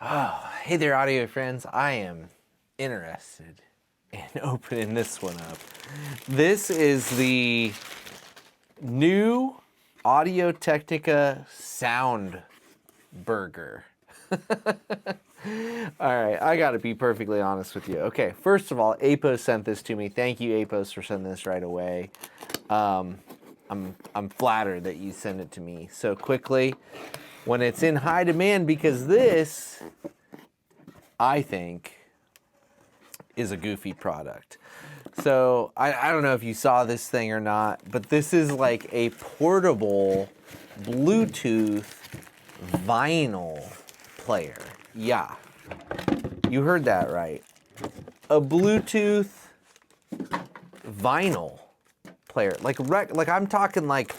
Oh, hey there, audio friends. I am interested in opening this one up. This is the new Audio-Technica SoundBurger. All right, I gotta be perfectly honest with you. Okay, first of all, Apos sent this to me. Thank you, Apos, for sending this right away. I'm flattered that you send it to me so quickly when it's in high demand, because this, I think, is a goofy product. So I don't know if you saw this thing or not, but this is like a portable Bluetooth vinyl player. Yeah, you heard that right. A Bluetooth vinyl player, like I'm talking like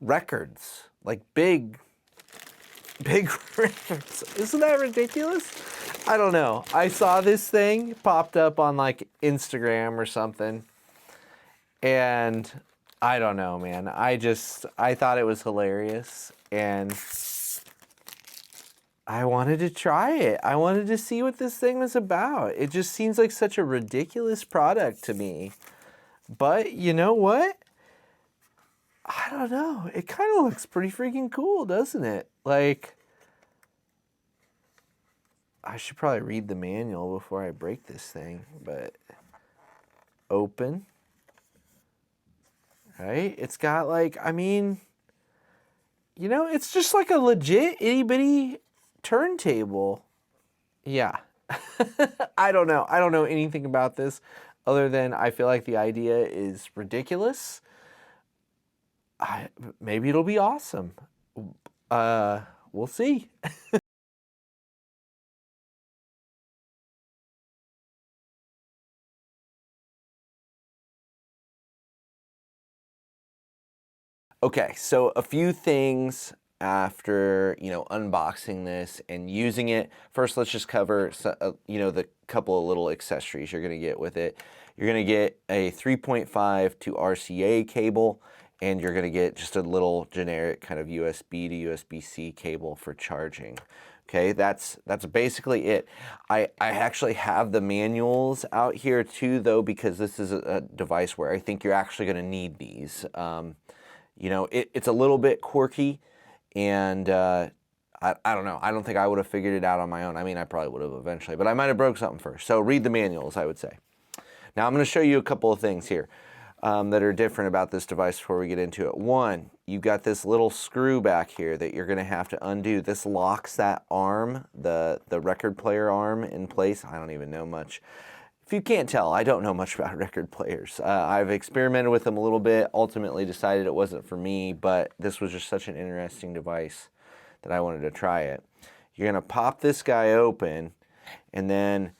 records, like big records. Isn't that ridiculous? I don't know. I saw this thing popped up on like Instagram or something, and I don't know, man. I thought it was hilarious, and I wanted to try it. I wanted to see what this thing was about. It just seems like such a ridiculous product to me. But you know what? I don't know. It kind of looks pretty freaking cool, doesn't it? Like, I should probably read the manual before I break this thing, but open, right? It's got like, I mean, you know, it's just like a legit itty bitty turntable. Yeah. I don't know. I don't know anything about this other than I feel like the idea is ridiculous. Maybe it'll be awesome. We'll see. Okay, so a few things after, unboxing this and using it. First, let's just cover, the couple of little accessories you're going to get with it. You're going to get a 3.5 to RCA cable, and you're going to get just a little generic kind of USB to USB-C cable for charging. Okay, that's basically it. I actually have the manuals out here too, though, because this is a device where I think you're actually going to need these. It's a little bit quirky, and I don't know. I don't think I would have figured it out on my own. I mean, I probably would have eventually, but I might have broke something first. So read the manuals, I would say. Now I'm going to show you a couple of things here that are different about this device before we get into it. One, you've got this little screw back here that you're going to have to undo. This locks that arm, the record player arm, in place. I don't even know much. If you can't tell, I don't know much about record players. I've experimented with them a little bit, ultimately decided it wasn't for me, but this was just such an interesting device that I wanted to try it. You're going to pop this guy open, and then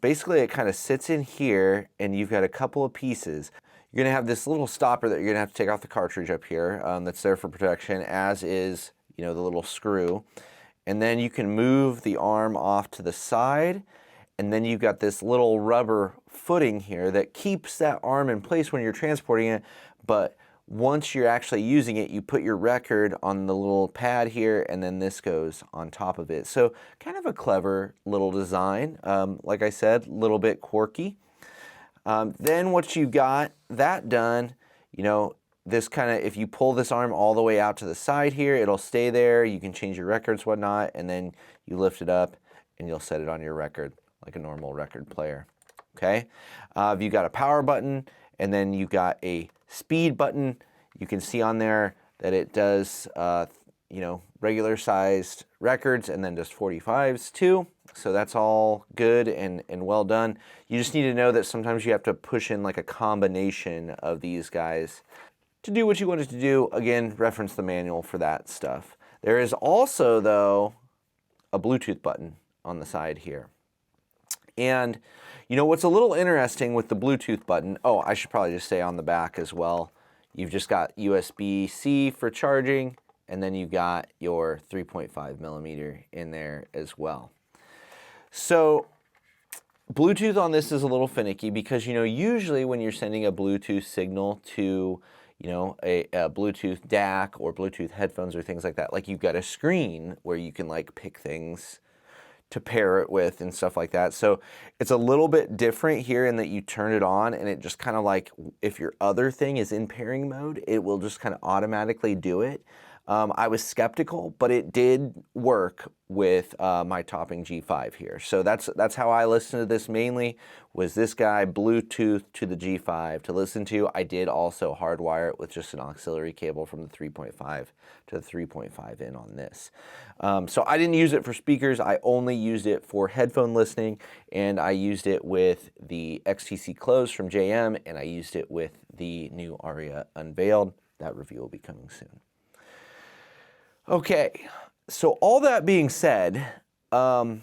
basically it kind of sits in here, and you've got a couple of pieces. You're going to have this little stopper that you're going to have to take off the cartridge up here that's there for protection, as is the little screw. And then you can move the arm off to the side, and then you've got this little rubber footing here that keeps that arm in place when you're transporting it. But once you're actually using it, you put your record on the little pad here, and then this goes on top of it. So kind of a clever little design. Like I said, a little bit quirky. Then once you got that done, this kind of, if you pull this arm all the way out to the side here, it'll stay there. You can change your records, whatnot, and then you lift it up and you'll set it on your record like a normal record player. Okay, you've got a power button, and then you've got a speed button. You can see on there that it does, regular sized records and then does 45s too. So that's all good and well done. You just need to know that sometimes you have to push in like a combination of these guys to do what you want it to do. Again, reference the manual for that stuff. There is also, though, a Bluetooth button on the side here. And what's a little interesting with the Bluetooth button, I should probably just say on the back as well, you've just got USB-C for charging, and then you've got your 3.5 millimeter in there as well. So Bluetooth on this is a little finicky because, usually when you're sending a Bluetooth signal to, a Bluetooth DAC or Bluetooth headphones or things like that, like you've got a screen where you can like pick things to pair it with and stuff like that. So it's a little bit different here in that you turn it on and it just kind of like, if your other thing is in pairing mode, it will just kind of automatically do it. I was skeptical, but it did work with my topping G5 here. So that's how I listened to this mainly, was this guy Bluetooth to the G5 to listen to. I did also hardwire it with just an auxiliary cable from the 3.5 to the 3.5 in on this. So I didn't use it for speakers. I only used it for headphone listening, and I used it with the XTC Closed from JM, and I used it with the new Aria Unveiled. That review will be coming soon. Okay, so all that being said, I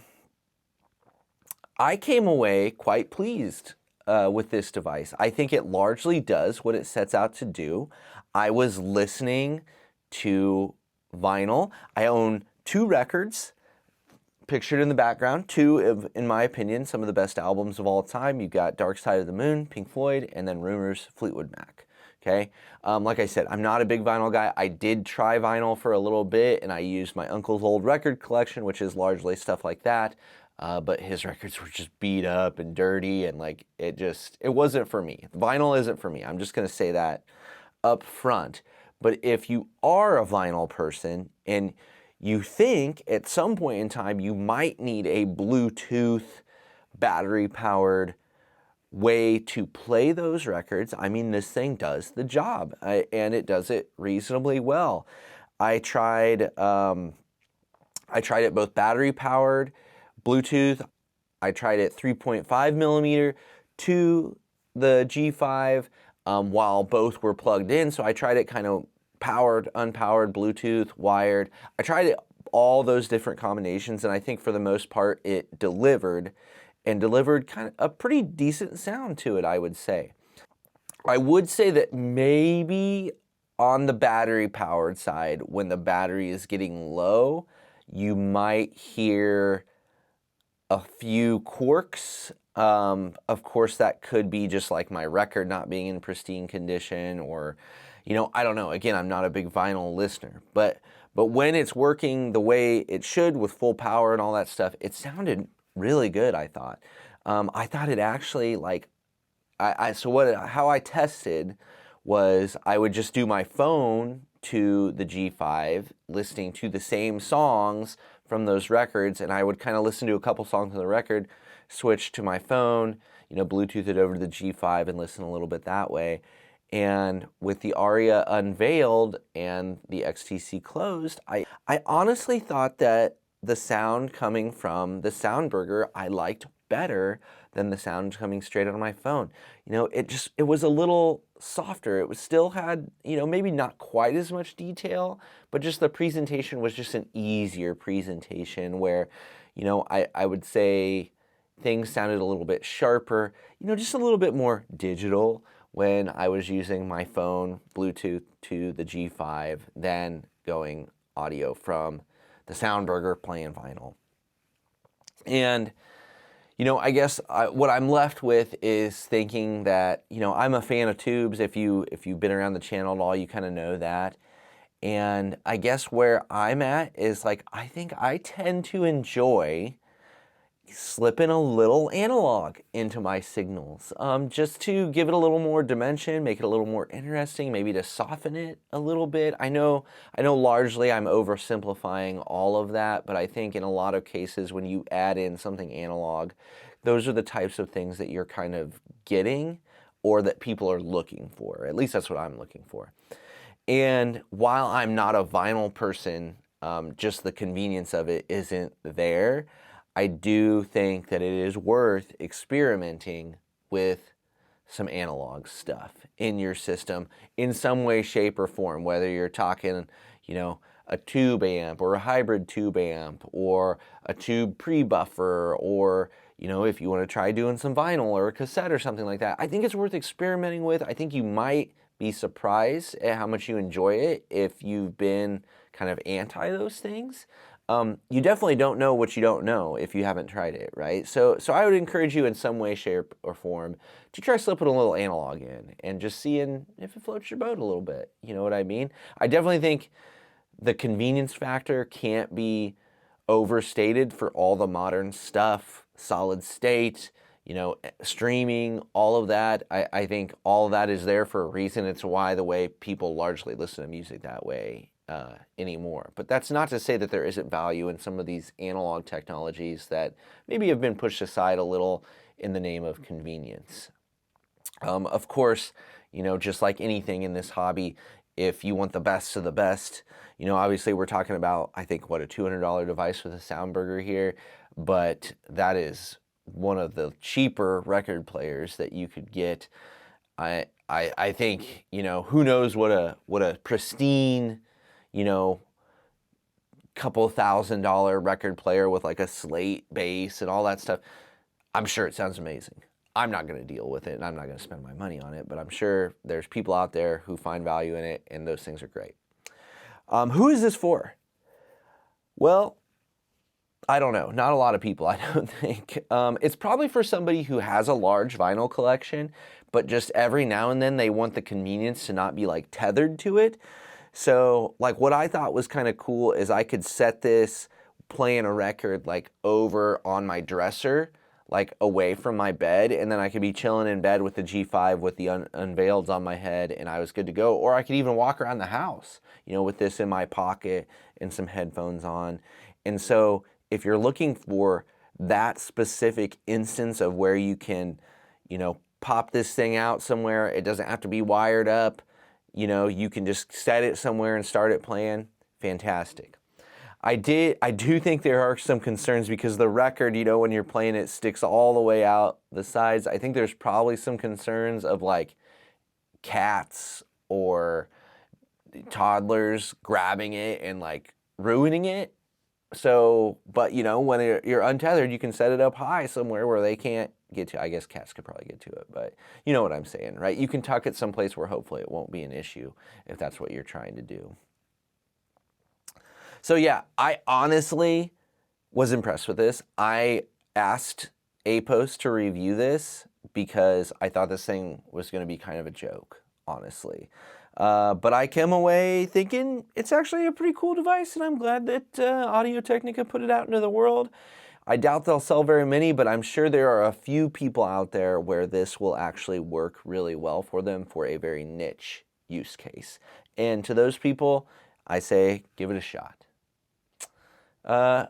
came away quite pleased with this device. I think it largely does what it sets out to do. I was listening to vinyl. I own 2 records pictured in the background, 2 of, in my opinion, some of the best albums of all time. You've got Dark Side of the Moon, Pink Floyd, and then Rumors, Fleetwood Mac. Okay, like I said, I'm not a big vinyl guy. I did try vinyl for a little bit, and I used my uncle's old record collection, which is largely stuff like that. But his records were just beat up and dirty, and like it wasn't for me. Vinyl isn't for me. I'm just gonna say that up front. But if you are a vinyl person and you think at some point in time you might need a Bluetooth battery-powered way to play those records, I mean, this thing does the job, and it does it reasonably well. I tried it both battery powered, Bluetooth. I tried it 3.5 millimeter to the G5 while both were plugged in. So I tried it kind of powered, unpowered, Bluetooth, wired. I tried it all those different combinations, and I think for the most part it delivered. And delivered kind of a pretty decent sound to it, I would say. I would say that maybe on the battery-powered side, when the battery is getting low, you might hear a few quirks. Of course, that could be just like my record not being in pristine condition, or, you know, I don't know. Again, I'm not a big vinyl listener, but when it's working the way it should with full power and all that stuff, it sounded really good, I thought. I thought it actually, like, how I tested was I would just do my phone to the G5, listening to the same songs from those records, and I would kind of listen to a couple songs on the record, switch to my phone, you know, Bluetooth it over to the G5 and listen a little bit that way. And with the Aria Unveiled and the XTC Closed, I honestly thought that the sound coming from the SoundBurger I liked better than the sound coming straight out of my phone. You know, it was a little softer. It still had, you know, maybe not quite as much detail, but just the presentation was just an easier presentation where, you know, I would say things sounded a little bit sharper, you know, just a little bit more digital when I was using my phone Bluetooth to the G5 than going audio from the SoundBurger playing vinyl. And, you know, I guess what I'm left with is thinking that, you know, I'm a fan of tubes. If you've been around the channel at all, you kind of know that. And I guess where I'm at is, like, I think I tend to enjoy slipping a little analog into my signals, just to give it a little more dimension, make it a little more interesting, maybe to soften it a little bit. I know largely I'm oversimplifying all of that, but I think in a lot of cases when you add in something analog, those are the types of things that you're kind of getting, or that people are looking for. At least that's what I'm looking for. And while I'm not a vinyl person, just the convenience of it isn't there. I do think that it is worth experimenting with some analog stuff in your system in some way, shape, or form, whether you're talking, you know, a tube amp or a hybrid tube amp or a tube pre-buffer, or, you know, if you want to try doing some vinyl or a cassette or something like that. I think it's worth experimenting with. I think you might be surprised at how much you enjoy it if you've been kind of anti those things. You definitely don't know what you don't know if you haven't tried it, right? So I would encourage you in some way, shape, or form to try slipping a little analog in and just seeing if it floats your boat a little bit. You know what I mean? I definitely think the convenience factor can't be overstated for all the modern stuff, solid state, you know, streaming, all of that. I think all of that is there for a reason. It's why the way people largely listen to music that way anymore. But that's not to say that there isn't value in some of these analog technologies that maybe have been pushed aside a little in the name of convenience. Of course, you know, just like anything in this hobby, if you want the best of the best, you know, obviously we're talking about, I think, what, a $200 device with a SoundBurger here, but that is one of the cheaper record players that you could get. I think, you know, who knows what a pristine, you know, couple $1,000 record player with like a slate bass and all that stuff. I'm sure it sounds amazing. I'm not going to deal with it, and I'm not going to spend my money on it, but I'm sure there's people out there who find value in it, and those things are great. Who is this for? Well, I don't know. Not a lot of people, I don't think. It's probably for somebody who has a large vinyl collection, but just every now and then they want the convenience to not be like tethered to it. So like what I thought was kind of cool is I could set this playing a record like over on my dresser, like away from my bed, and then I could be chilling in bed with the G5 with the unveileds on my head, and I was good to go. Or I could even walk around the house, you know, with this in my pocket and some headphones on. And so if you're looking for that specific instance of where you can, you know, pop this thing out somewhere, it doesn't have to be wired up, you know, you can just set it somewhere and start it playing, fantastic. I do think there are some concerns because the record, you know, when you're playing it sticks all the way out the sides. I think there's probably some concerns of like cats or toddlers grabbing it and like ruining it. So, but you know, when you're untethered, you can set it up high somewhere where they can't get to. I guess cats could probably get to it, but you know what I'm saying, right? You can tuck it someplace where hopefully it won't be an issue if that's what you're trying to do. So yeah, I honestly was impressed with this. I asked Apos to review this because I thought this thing was going to be kind of a joke, honestly. But I came away thinking it's actually a pretty cool device, and I'm glad that Audio-Technica put it out into the world. I doubt they'll sell very many, but I'm sure there are a few people out there where this will actually work really well for them for a very niche use case. And to those people, I say give it a shot.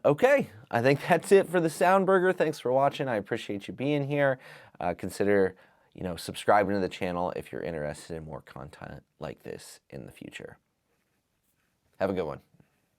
Okay, I think that's it for the SoundBurger. Thanks for watching. I appreciate you being here. Consider, you know, subscribing to the channel if you're interested in more content like this in the future. Have a good one.